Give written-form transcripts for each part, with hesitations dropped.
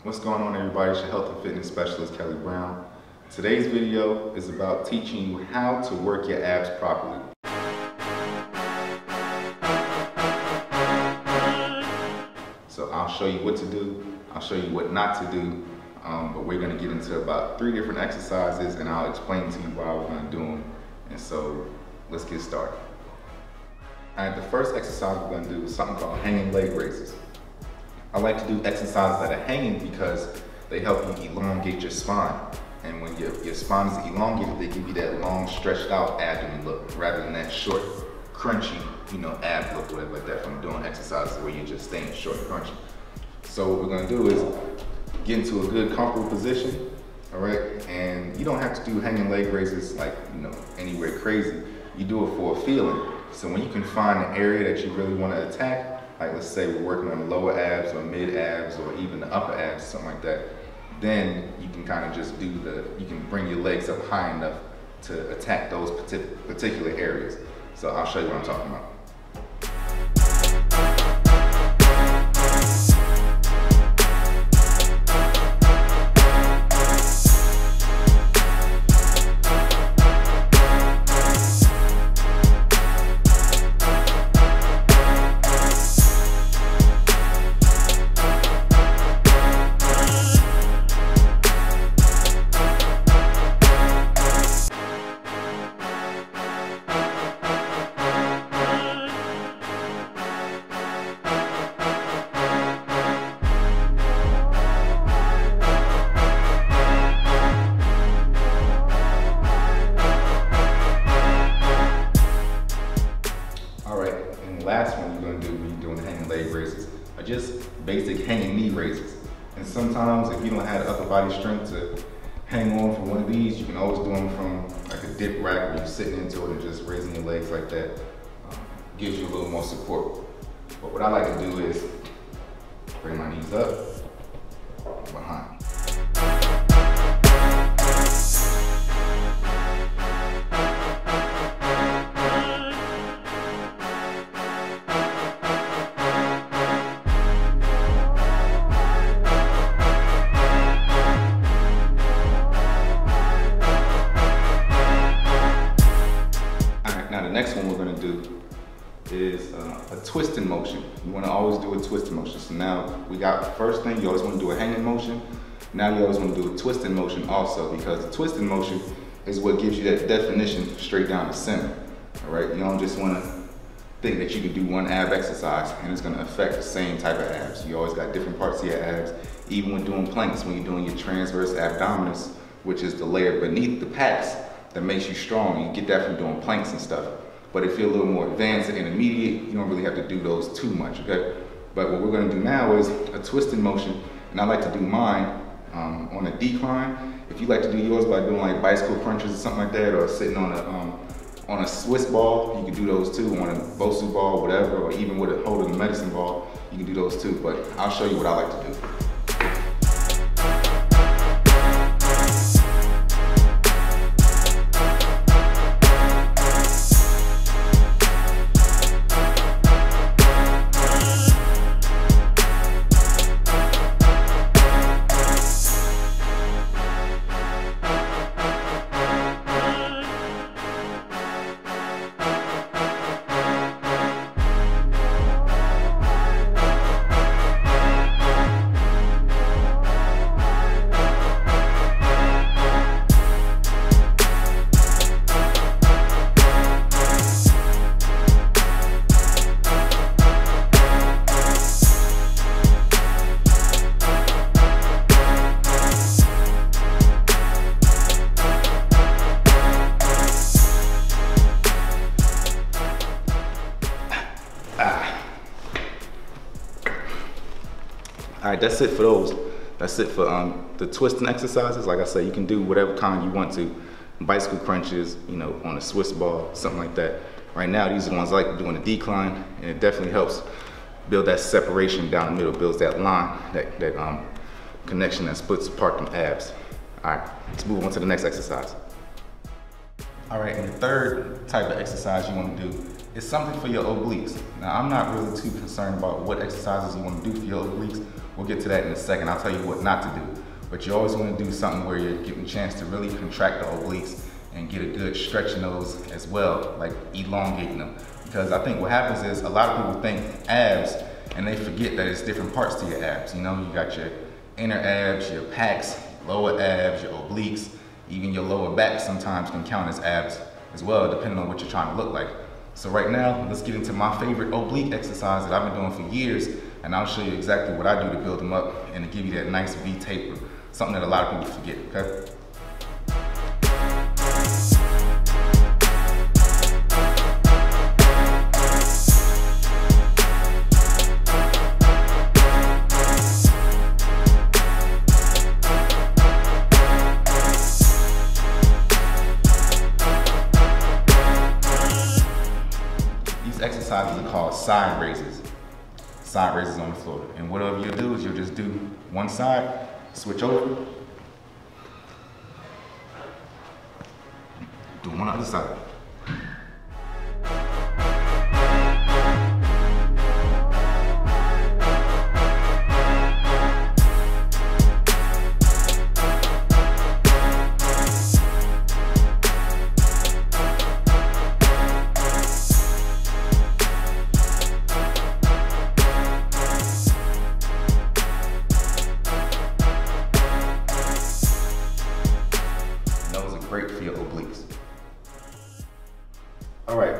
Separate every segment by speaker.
Speaker 1: What's going on, everybody? It's your health and fitness specialist, Kelly Brown. Today's video is about teaching you how to work your abs properly. So I'll show you what to do, I'll show you what not to do, but we're gonna get into about 3 different exercises and I'll explain to you why we're gonna do them. And so let's get started. All right, the first exercise we're gonna do is something called hanging leg raises. I like to do exercises that are hanging because they help you elongate your spine. And when your spine is elongated, they give you that long, stretched out abdomen look rather than that short, crunchy, ab look, whatever like that from doing exercises where you're just staying short and crunchy. So what we're gonna do is get into a good, comfortable position, all right? And you don't have to do hanging leg raises like, anywhere crazy. You do it for a feeling. So when you can find an area that you really wanna attack, like let's say we're working on the lower abs or mid abs or even the upper abs, something like that, then you can kind of just you can bring your legs up high enough to attack those particular areas. So I'll show you what I'm talking about. Last one you're going to do when you're doing the hanging leg raises are just basic hanging knee raises. And sometimes if you don't have the upper body strength to hang on for one of these, you can always do them from like a dip rack where you're sitting into it and just raising your legs like that. Gives you a little more support. But what I like to do is bring my knees up, behind. Next one we're going to do is a twisting motion. You want to always do a twisting motion. So now we got the first thing, you always want to do a hanging motion. Now you always want to do a twisting motion also, because the twisting motion is what gives you that definition straight down the center. All right, you don't just want to think that you can do one ab exercise and it's going to affect the same type of abs. You always got different parts of your abs. Even when doing planks, when you're doing your transverse abdominis, which is the layer beneath the pats that makes you strong. You get that from doing planks and stuff. But if you're a little more advanced and intermediate, you don't really have to do those too much, okay? But what we're gonna do now is a twisting motion, and I like to do mine on a decline. If you like to do yours by doing like bicycle crunches or something like that, or sitting on a Swiss ball, you can do those too, on a Bosu ball, whatever, or even with a holding a medicine ball, you can do those too. But I'll show you what I like to do. All right, that's it for those. That's it for the twisting exercises. Like I said, you can do whatever kind you want to. Bicycle crunches, on a Swiss ball, something like that. Right now, these are the ones I like to do on a decline, and it definitely helps build that separation down the middle, builds that line, that connection that splits apart them abs. All right, let's move on to the next exercise. All right, and the third type of exercise you want to do is something for your obliques. Now, I'm not really too concerned about what exercises you want to do for your obliques. We'll get to that in a second. I'll tell you what not to do. But you always want to do something where you're getting a chance to really contract the obliques and get a good stretch in those as well, like elongating them. Because I think what happens is a lot of people think abs and they forget that it's different parts to your abs. You know, you got your inner abs, your packs, lower abs, your obliques, even your lower back sometimes can count as abs as well, depending on what you're trying to look like. So right now, let's get into my favorite oblique exercise that I've been doing for years, and I'll show you exactly what I do to build them up and to give you that nice V taper, something that a lot of people forget, okay? Exercises are called side raises. Side raises on the floor. And whatever you do is you'll just do one side, switch over, do one other side. Great for your obliques. All right,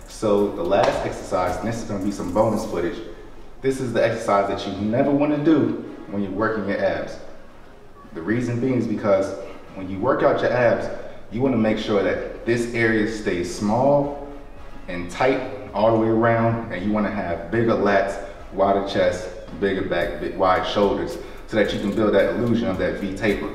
Speaker 1: so the last exercise, and this is gonna be some bonus footage. This is the exercise that you never wanna do when you're working your abs. The reason being is because when you work out your abs, you wanna make sure that this area stays small and tight all the way around, and you wanna have bigger lats, wider chest, bigger back, big wide shoulders, so that you can build that illusion of that V taper.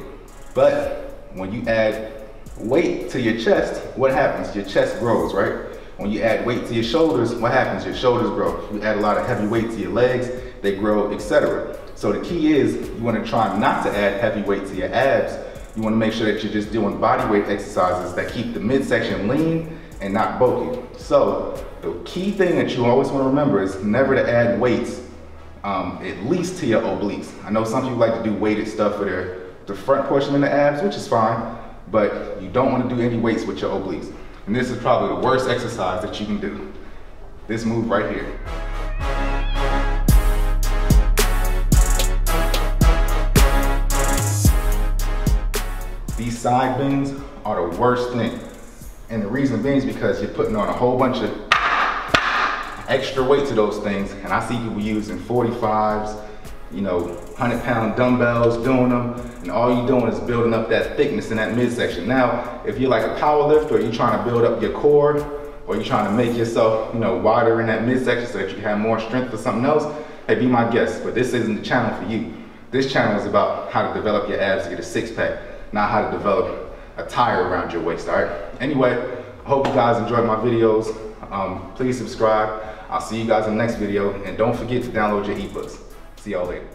Speaker 1: But when you add weight to your chest, what happens? Your chest grows, right? When you add weight to your shoulders, what happens? Your shoulders grow. You add a lot of heavy weight to your legs, they grow, etc. So the key is you want to try not to add heavy weight to your abs. You want to make sure that you're just doing body weight exercises that keep the midsection lean and not bulky. So the key thing that you always want to remember is never to add weights, at least to your obliques. I know some people like to do weighted stuff for the front portion of the abs, which is fine, but you don't want to do any weights with your obliques. And this is probably the worst exercise that you can do. This move right here. These side bends are the worst thing. And the reason being is because you're putting on a whole bunch of extra weight to those things. And I see people using 45s, you know, 100-pound dumbbells doing them, and all you're doing is building up that thickness in that midsection. Now, if you're like a power lifter, or you're trying to build up your core, or you're trying to make yourself, you know, wider in that midsection so that you can have more strength for something else, hey, be my guest. But this isn't the channel for you. This channel is about how to develop your abs to get a six-pack, not how to develop a tire around your waist, all right? Anyway, I hope you guys enjoyed my videos. Please subscribe. I'll see you guys in the next video, and don't forget to download your ebooks. See y'all later.